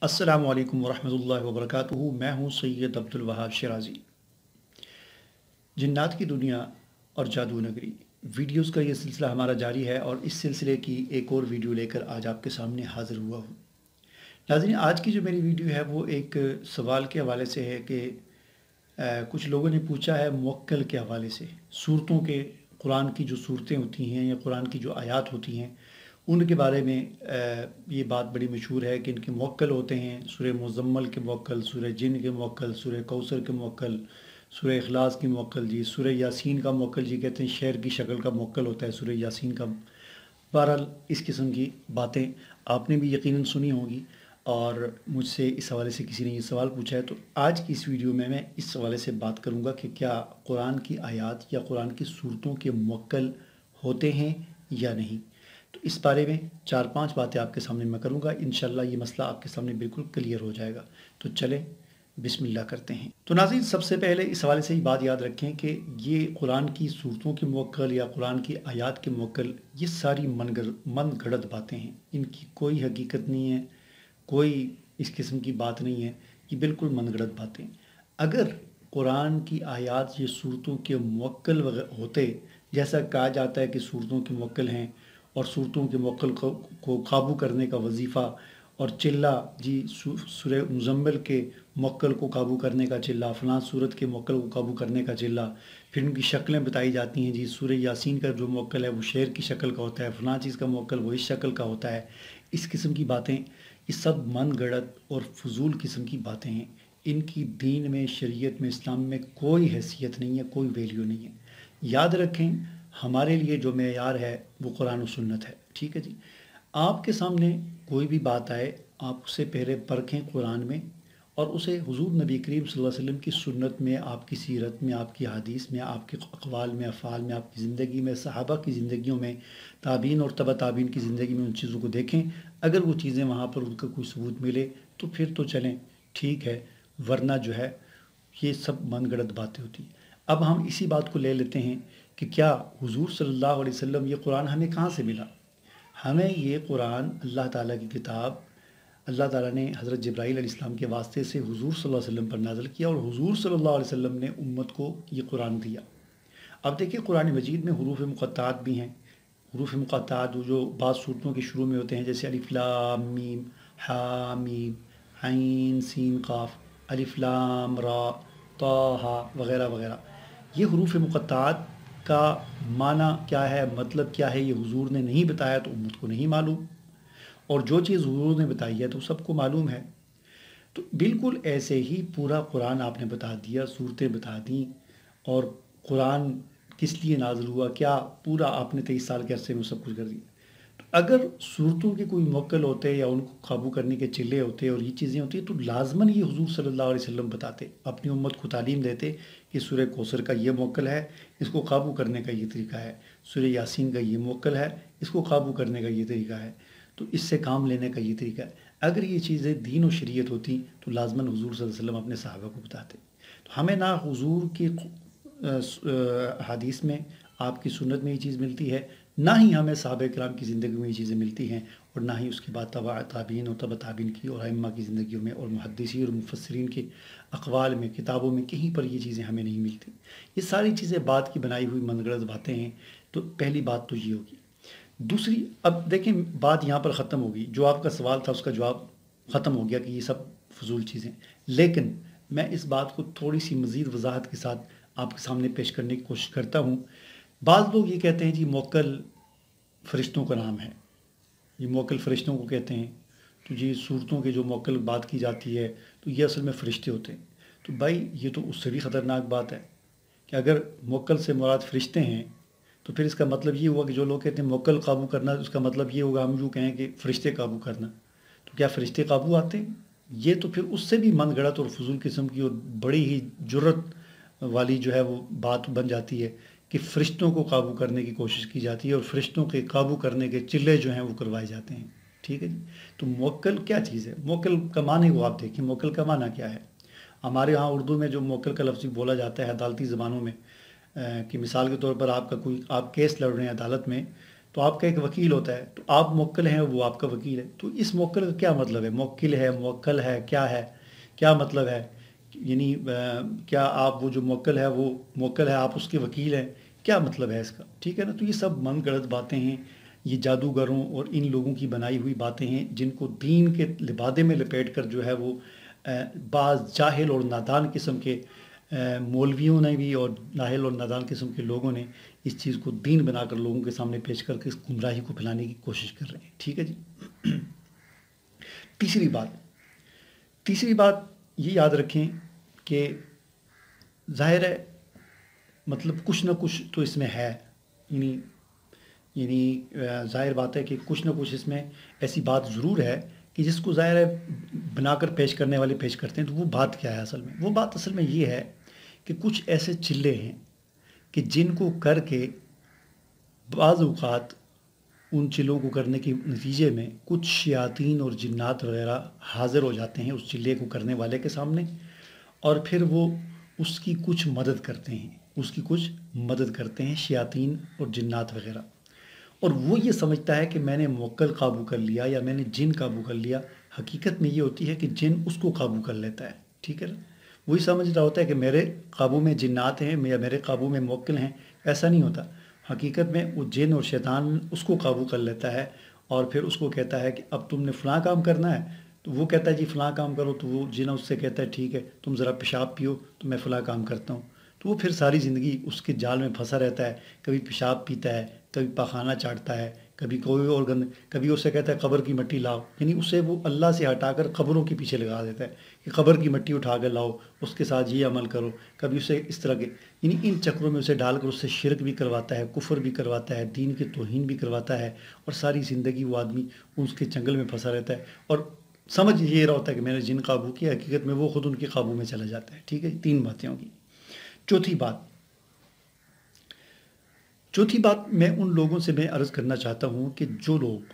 अस्सलामु अलैकुम वरहमतुल्लाहि वबरकातुहू। मैं हूँ सैयद अब्दुल वहाब शिराजी। जिन्नात की दुनिया और जादू नगरी वीडियोस का ये सिलसिला हमारा जारी है और इस सिलसिले की एक और वीडियो लेकर आज आपके सामने हाज़िर हुआ हूँ। नाज़रीन, आज की जो मेरी वीडियो है वो एक सवाल के हवाले से है कि कुछ लोगों ने पूछा है मुवक्किल के हवाले से, सूरतों के, कुरान की जो सूरतें होती हैं या कुरान की जो आयात होती हैं उनके बारे में ये बात बड़ी मशहूर है कि इनके मुवक्किल होते हैं। सूरह मुज़म्मल के मुवक्किल, सूरह जिन के मुवक्किल, सूरह कौसर के मुवक्किल, सूरह इखलास की मुवक्किल जी, सूरह यासीन का मुवक्किल जी कहते हैं शेर की शक्ल का मुवक्किल होता है सूरह यासीन का। बहरहाल इस किस्म की बातें आपने भी यकीनन सुनी होंगी और मुझसे इस हवाले से किसी ने ये सवाल पूछा है, तो आज की इस वीडियो में मैं इस हवाले से बात करूँगा कि क्या कुरान की आयात या कुरान की सूरतों के मुवक्किल होते हैं या नहीं। तो इस बारे में 4-5 बातें आपके सामने मैं करूँगा। इंशाल्लाह ये मसला आपके सामने बिल्कुल क्लियर हो जाएगा। तो चलें बिस्मिल्लाह करते हैं। तो नाज़रीन, सबसे पहले इस हवाले से ही बात याद रखें कि ये कुरान की सूरतों के मुवक्किल या कुरान की आयात के मुवक्किल ये सारी मन गढ़ंत बातें हैं। इनकी कोई हकीकत नहीं है, कोई इस किस्म की बात नहीं है, ये बिल्कुल मन गढ़ंत बातें। अगर कुरान की आयात ये सूरतों के मुवक्किल होते, जैसा कहा जाता है कि सूरतों के मुवक्किल हैं और सूरतों के मुवक्किल को काबू करने का वजीफ़ा और चिल्ला जी सूरह मुज़म्मिल के मुवक्किल को काबू करने का चिल्ला, फ़लाँ सूरत के मुवक्किल को काबू करने का चिल्ला, फिर उनकी शक्लें बताई जाती हैं जी, सूरह यासीन का जो मुवक्किल है वो शेर की शक्ल का होता है, फ़लाँ चीज़ का मुवक्किल वो इस शक्ल का होता है। इस किस्म की बातें ये सब मन गढ़ंत और फजूल किस्म की बातें हैं। इनकी दीन में, शरीयत में, इस्लाम में कोई हैसियत नहीं है, कोई वैल्यू नहीं है। याद रखें, हमारे लिए जो मेयार है वो कुरान और सुन्नत है। ठीक है जी। आपके सामने कोई भी बात आए, आप उससे पहले परखें कुरान में और उसे हुजूर नबी करीम सल्लल्लाहु अलैहि वसल्लम की सुन्नत में, आपकी सीरत में, आपकी हदीस में, आपके अक़वाल में, अफ़ाल में, आपकी ज़िंदगी में, सहाबा की ज़िंदगियों में, ताबीन और तबा ताबीन की ज़िंदगी में उन चीज़ों को देखें। अगर वो चीज़ें वहाँ पर उनका कोई सबूत मिले तो फिर तो चलें, ठीक है, वरना जो है ये सब मनगढ़ंत बातें होती हैं। अब हम इसी बात को ले लेते हैं कि क्या हुजूर सल्लल्लाहु अलैहि वसल्लम ये कुरान हमें कहाँ से मिला। हमें ये कुरान अल्लाह ताला की किताब, अल्लाह ताला ने हज़रत जिब्राईल अलैहिस्सलाम के वास्ते से हुजूर सल्लल्लाहु अलैहि वसल्लम पर नाज़िल किया और हुजूर सल्लल्लाहु अलैहि वसल्लम ने उम्मत को ये कुरान दिया। अब देखिए, कुरान मजीद में हुरूफ मुक़त्तात भी हैं। हुरूफ मुक़त्तात जो बाज़ सूरतों के शुरू में होते हैं, जैसे अलिफ लाम मीम, हा मीम, ऐन सीन काफ, अलिफ लाम रा, ताहा वगैरह वगैरह। ये हुरूफ मुक़त्तात का माना क्या है, मतलब क्या है, ये हुजूर ने नहीं बताया तो उम्मत को नहीं मालूम, और जो चीज़ हुजूर ने बताई है तो सबको मालूम है। तो बिल्कुल ऐसे ही पूरा कुरान आपने बता दिया, सूरतें बता दी, और कुरान किस लिए नाज़िल हुआ, क्या पूरा आपने 23 साल के अरसे में सब कुछ कर दिया। तो अगर सूरतों के कोई मुवक्किल होते या उनको काबू करने के चिल्ले होते और ये चीज़ें होती तो लाजमन ये हुजूर सल्लल्लाहु अलैहि वसल्लम बताते, अपनी उम्मत को तालीम देते कि सूरह कौसर का ये मुवक्किल है, इसको काबू करने का ये तरीका है, सूरह यासीन का ये मुवक्किल है, इसको काबू करने का ये तरीका है, तो इससे काम लेने का ये तरीका है। अगर ये चीज़ें दीन और शरीयत होती तो लाजमन हुजूर सल्लल्लाहु अलैहि वसल्लम अपने सहाबा को बताते। तो हमें ना हुजूर की हदीस में, आपकी सुन्नत में ये चीज़ मिलती है, ना ही हमें सहाबा किराम की ज़िंदगी में ये चीज़ें मिलती हैं, और ना ही उसके बाद तबा ताबीन और तबा ताबीन की और अइम्मा की ज़िंदगियों में और मुहद्दिसीन और मुफस्सिरीन के अक़वाल में, किताबों में कहीं पर ये चीज़ें हमें नहीं मिलती। ये सारी चीज़ें बात की बनाई हुई मनगढ़ंत बातें हैं। तो पहली बात तो ये होगी। दूसरी, अब देखें, बात यहाँ पर ख़त्म होगी। जो आपका सवाल था उसका जवाब ख़त्म हो गया कि ये सब फजूल चीज़ें। लेकिन मैं इस बात को थोड़ी सी मज़ीद वजाहत के साथ आपके सामने पेश करने की कोशिश करता हूँ। बाज़ लोग ये कहते हैं जी मुवक्किल फ़रिश्तों का नाम है, ये मुवक्किल फ़रिश्तों को कहते हैं। तो जी सूरतों के जो मुवक्किल बात की जाती है तो ये असल में फ़रिश्ते होते हैं। तो भाई ये तो उससे भी ख़तरनाक बात है कि अगर मुवक्किल से मुराद फ़रिश्ते हैं तो फिर इसका मतलब ये हुआ कि जो लोग कहते हैं मुवक्किल काबू करना, उसका मतलब ये होगा हम यूँ कहें कि फ़रिश्ते काबू करना। तो क्या फ़रिश्ते काबू आते हैं? ये तो फिर उससे भी मनगढ़ंत और फजूल किस्म की और बड़ी ही जुर्रत वाली जो है वो बात बन जाती है कि फ़रिश्तों को काबू करने की कोशिश की जाती है और फ़रिश्तों के काबू करने के चिल्ले जो हैं वो करवाए जाते हैं। ठीक है जी। तो मुवक्किल क्या चीज़ है? मुवक्किल का माने को आप देखिए, मुवक्किल का माना क्या है? हमारे यहाँ उर्दू में जो मुवक्किल का लफ्ज़ बोला जाता है अदालती ज़बानों में, कि मिसाल के तौर पर आपका कोई, आप केस लड़ रहे हैं अदालत में, تو آپ کا ایک وکیل ہوتا ہے، تو آپ موکل ہیں، وہ آپ کا وکیل ہے، تو اس موکل کا کیا مطلب ہے؟ موکل ہے، موکل ہے، کیا مطلب ہے؟ یعنی کیا آپ وہ جو موکل ہے وہ موکل ہے، آپ اس کے وکیل ہیں؟ کیا مطلب ہے اس کا؟ ٹھیک ہے نا؟ تو یہ سب من گڑت باتیں ہیں، یہ جادوگروں اور ان لوگوں کی بنائی ہوئی باتیں ہیں جن کو دین کے لبادے میں لپیٹ کر جو ہے وہ بعض جاہل اور نادان قسم کے مولویوں نے بھی اور جاہل اور نادان قسم کے لوگوں نے اس چیز کو دین بنا کر لوگوں کے سامنے پیش کر کے اس گمراہی کو پھیلانے کی کوشش کر رہے ہیں۔ ٹھیک ہے جی۔ تیسری بات یہ یاد رکھیں کہ ظاہر ہے مطلب کچھ نہ کچھ تو اس میں ہے، یعنی ظاہر بات ہے کہ کچھ نہ کچھ اس میں ایسی بات ضرور ہے کہ جس کو ظاہر ہے بنا کر پیش کرنے والے پیش کرتے ہیں۔ تو وہ بات کیا ہے اصل میں؟ وہ بات اصل میں یہ ہے کہ کچھ ایسے چلے ہیں کہ جن کو کر کے بعض اوقات ان چلوں کو کرنے کے نتیجے میں کچھ شیاطین اور جنات وغیرہ حاضر ہو جاتے ہیں اس چلے کو کرنے والے کے سامنے، اور پھر وہ اس کی کچھ مدد کرتے ہیں شیاطین اور جنات وغیرہ، اور وہ یہ سمجھتا ہے کہ میں نے موکل قابو کر لیا یا میں نے جن قابو کر لیا۔ حقیقت میں یہ ہوتی ہے کہ جن اس کو قابو کر لیتا ہے۔ ٹھیک ہے نا؟ وہی سمجھ رہا ہوتا ہے کہ میرے قابو میں جنات ہیں یا میرے قابو میں موکل ہیں، ایسا نہیں ہوتا۔ حقیقت میں وہ جن اور شیطان اس کو قابو کر لیتا ہے، اور پھر اس کو کہتا ہے کہ اب تم نے فلاں کام کرنا ہے، تو وہ کہتا ہے جی فلاں کام کرو، تو وہ جن اس سے کہتا ہے ٹھیک ہے تم ذرا پیشاب پیو تو میں فلاں کام کرتا ہوں۔ تو وہ پھر ساری زندگی اس کے جال میں پھنسا رہتا ہے، کبھی پیشاب پیتا ہے، کبھی پاخانہ چاٹتا ہے، کبھی کوئی اور گند، کبھی اسے کہتا ہے قبر کی مٹی لاؤ، یعنی اسے وہ اللہ سے ہٹا کر قبروں کے پیچھے لگا دیتا ہے کہ قبر کی مٹی اٹھا کر لاؤ، اس کے ساتھ یہ عمل کرو، کبھی اسے اس طرح کے، یعنی ان چکروں میں اسے ڈال کر اس سے شرک بھی کرواتا ہے، کفر بھی کرواتا ہے، دین کی توہین بھی کرواتا ہے، اور ساری زندگی وہ آدمی اس کے چنگل میں پھنسا رہتا ہے اور سمجھ یہ رہا ہوتا ہے کہ میں نے جن قابو کیا، حقیقت میں وہ خود ان کے قابو میں چلا جاتا ہے۔ ٹھیک ہے، 3 باتیں ہوں گی۔ چوتھی بات میں ان لوگوں سے میں عرض کرنا چاہتا ہوں کہ جو لوگ،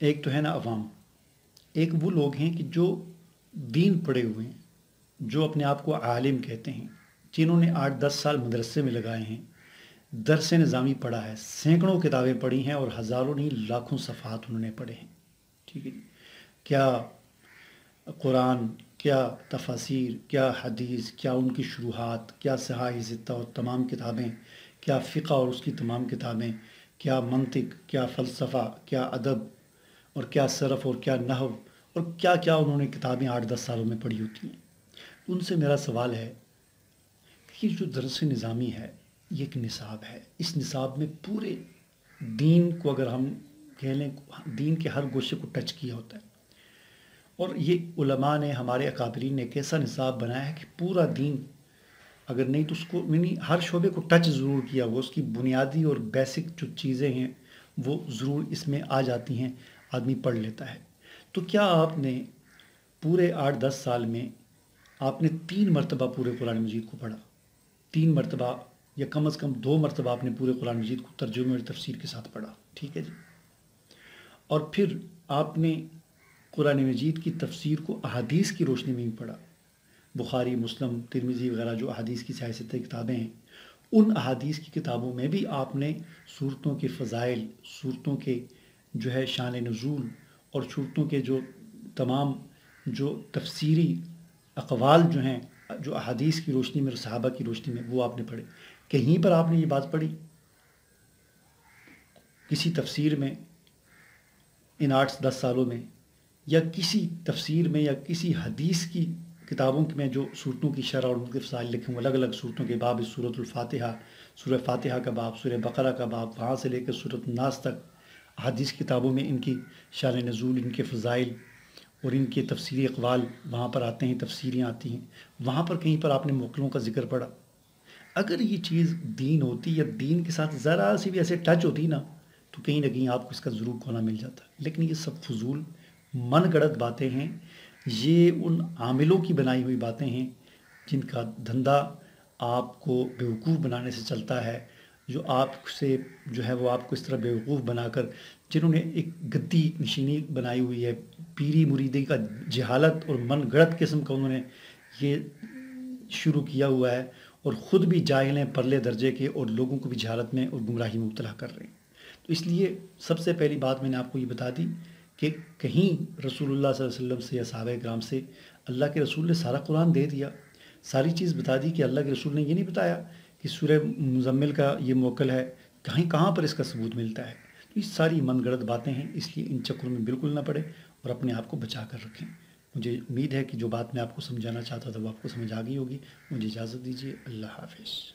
ایک تو ہے نا عوام، ایک وہ لوگ ہیں کہ جو دین پڑھے ہوئے ہیں، جو اپنے آپ کو عالم کہتے ہیں، جنہوں نے 8-10 سال مدرسے میں لگائے ہیں، درس نظامی پڑھا ہے، سینکڑوں کتابیں پڑھی ہیں اور ہزاروں نہیں لاکھوں صفحات انہوں نے پڑھے ہیں۔ ٹھیک ہے جی۔ کیا قرآن، کیا تفاسیر، کیا حدیث، کیا ان کی شروحات، کیا صحاح ستہ اور تمام کتابیں، کیا فقہ اور اس کی تمام کتابیں، کیا منطق، کیا فلسفہ، کیا ادب، اور کیا صرف اور کیا نحو، اور کیا کیا انہوں نے کتابیں 8-10 سالوں میں پڑھی ہوتی ہیں۔ ان سے میرا سوال ہے کہ جو درس نظامی ہے یہ ایک نصاب ہے، اس نصاب میں پورے دین کو اگر ہم کہہ لیں، دین کے ہر گوشے کو ٹچ کیا ہوتا ہے، اور یہ علماء نے، ہمارے اکابرین نے ایک ایسا نصاب بنایا ہے کہ پورا دین، اگر نہیں تو اس کو یعنی ہر شعبے کو ٹچ ضرور کیا، وہ اس کی بنیادی اور بیسک جو چیزیں ہیں وہ ضرور اس میں آ جاتی ہیں، آدمی پڑھ لیتا ہے۔ تو کیا آپ نے پورے 8-10 سال میں آپ نے 3 مرتبہ پورے قرآن مجید کو پڑھا؟ 3 مرتبہ یا کم از کم 2 مرتبہ آپ نے پورے قرآن مجید کو ترجمے اور تفسیر کے ساتھ پڑھا؟ ٹھیک ہے جی۔ اور پھر آپ نے قرآن مجید کی تفسیر کو احادیث کی روشنی میں بھی پڑھا، بخاری، مسلم، ترمذی وغیرہ جو احادیث کی صحیح ستہ کتابیں ہیں، ان احادیث کی کتابوں میں بھی آپ نے صورتوں کے فضائل، صورتوں کے جو ہے شان نزول، اور صورتوں کے جو تمام جو تفسیری اقوال جو ہیں، جو احادیث کی روشنی میں اور صحابہ کی روشنی میں، وہ آپ نے پڑھے؟ کہیں پر آپ نے یہ بات پڑھی کسی تفسیر میں ان 8-10 سالوں میں، یا کسی تفسیر میں، یا کسی حدیث کی کتابوں میں جو صورتوں کی شرح اور ان کے فضائل لکھے ہوں، الگ الگ صورتوں کے باب، سورۃ الفاتحہ، سورہ فاتحہ کا باب، سورہ بقرہ کا باب، وہاں سے لے کر سورۃ الناس تک، حدیث کتابوں میں ان کی شان نزول، ان کے فضائل اور ان کے تفسیری اقوال وہاں پر آتے ہیں، تفسیریں آتی ہیں، وہاں پر کہیں پر آپ نے موکلوں کا ذکر پڑھا؟ اگر یہ چیز دین ہوتی یا دین کے ساتھ ذرا سی بھی ایسے ٹچ ہوتی نا، تو کہیں نہ کہیں آپ کو اس کا ضرور کونا مل جاتا، لیکن یہ سب فضول من گڑت باتیں ہیں، یہ ان عاملوں کی بنائی ہوئی باتیں ہیں جن کا دھندا آپ کو بیوقوف بنانے سے چلتا ہے، جو آپ سے جو ہے وہ آپ کو اس طرح بیوقوف بنا کر، جنہوں نے ایک گدی نشینی بنائی ہوئی ہے، پیری مریدی کا جہالت اور من گڑت قسم کا انہوں نے یہ شروع کیا ہوا ہے، اور خود بھی جاہل ہیں پرلے درجے کے، اور لوگوں کو بھی جہالت میں اور گمراہی میں مبتلا کر رہے ہیں۔ تو اس لیے سب سے پہلی بات میں نے آپ کو یہ بتا دی کہ کہیں رسول اللہ صلی اللہ علیہ وسلم سے یا صحابہ کرام سے اللہ کے رسول نے سارا قرآن دے دیا، ساری چیز بتا دی کہ اللہ کے رسول نے یہ نہیں بتایا کہ سورہ مزمل کا یہ موکل ہے، کہیں کہاں پر اس کا ثبوت ملتا ہے۔ تو یہ ساری من گڑت باتیں ہیں، اس لیے ان چکروں میں بالکل نہ پڑے اور اپنے آپ کو بچا کر رکھیں۔ مجھے امید ہے کہ جو بات میں آپ کو سمجھانا چاہتا تھا وہ آپ کو سمجھ آ گئی ہوگی۔ مجھے اجازت دیجیے، اللہ حافظ۔